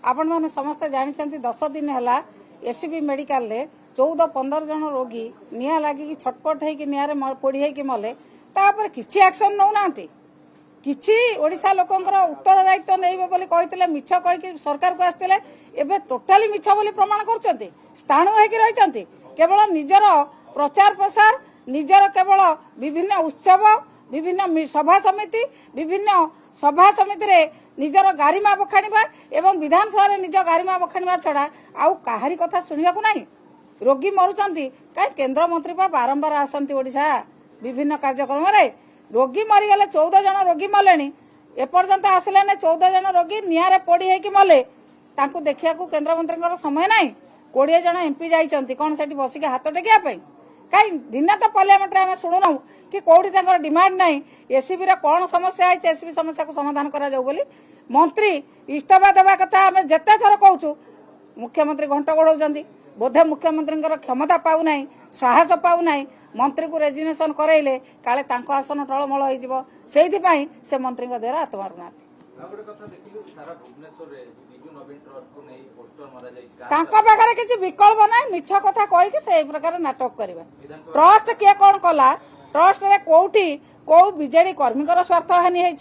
आपण मैंने समस्त जानते 10 दिन है एससीबी मेडिकल रे 14-15 जन रोगी निया लगी छटपट होगी निआरे पोड़ी होगी मले तापर किसी एक्शन नौ ना किसी ओडिशा लोकंकर उत्तर दायित्व नहीं बोली कहते मिछ कहीकि सरकार को आसते एबे टोटाली मिछ बोली प्रमाण कर स्थाणु होती केवल निजर प्रचार प्रसार निजर केवल विभिन्न उत्सव विभिन्न सभा समिति रे निजर गारिमा बखाणीबा एवं विधानसभा निज गारिमा बखाणीबा छड़ा आउ काहारी कथा शुणा को नहीं रोगी मरुचंती कहीं केंद्र मंत्री बारंबार आसंती ओडिशा विभिन्न कार्यक्रम रे रोगी मरीगले 14 जन रोगी मले एपर्यंत आसिले 14 जन रोगी निआरे पोड़ी होगी मले तांको देखिया को केंद्र मंत्री समय नहीं 20 जन एमपी जाइछंती कोन सेठी बसिके हाथ टेकिया कहीं दिन तो पार्लियामेंट में शुणुना कि कौटी डिमांड ना एससीबी कौन समस्या है एससीबी समस्या को समाधान करा जाऊ बोली मंत्री इस्तीफा देवा कथा आम जिते थर कहूँ मुख्यमंत्री घंट गोड़ाऊँ बोधे मुख्यमंत्री क्षमता पाऊना साहस पाऊना मंत्री को रेजिग्नेशन कराइले काले आसन टलमल हो से मंत्री देहरा हाथ मारूना पाखे किसी विकल्प ना मिछ कथा कहीकि से प्रकार नाटक करवा ट्रस्ट किए कौन कला ट्रस्ट रे कोठी को बीजेडी कर्मी स्वार्थ हानि है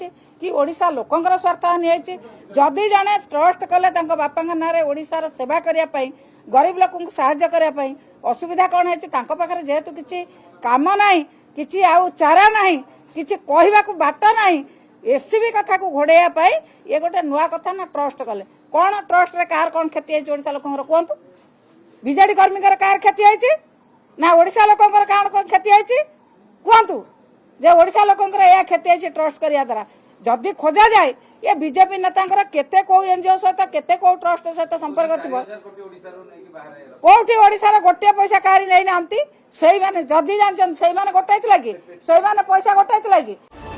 कि ओडिशा लोकंकर स्वार्थ हानि है जदि जड़े ट्रस्ट कले बापा ना ओडिशार सेवा करने गरीब लोक साहाय्य करने असुविधा कौन है पाखे जेहेतु किसी काम ना कि चारा ना कि कहवाक बाट ना एससीबी कथा को घोड़ाइया ये गोटे नुआ कथा ना ट्रस्ट कले कौन ट्रस्ट रे कार कौन क्षति है ओडिशा लोकंकर कहतु बीजेडी कर्मी कार क्षति है ना ओडिशा लोकंकर कौन क्षति है कहतु जे ओडिशा लोकंकर यह क्षति है ट्रस्ट करिया द्वारा जदि खोजा जाए ये बीजेपी नेता केते को एनजीओ सहित केते को ट्रस्ट सहित संपर्क थी कौटी ओडिशार गोटे पैसा काहारी नहीं ना से जदि जानते से गोटाई कि से पैसा गोटाई कि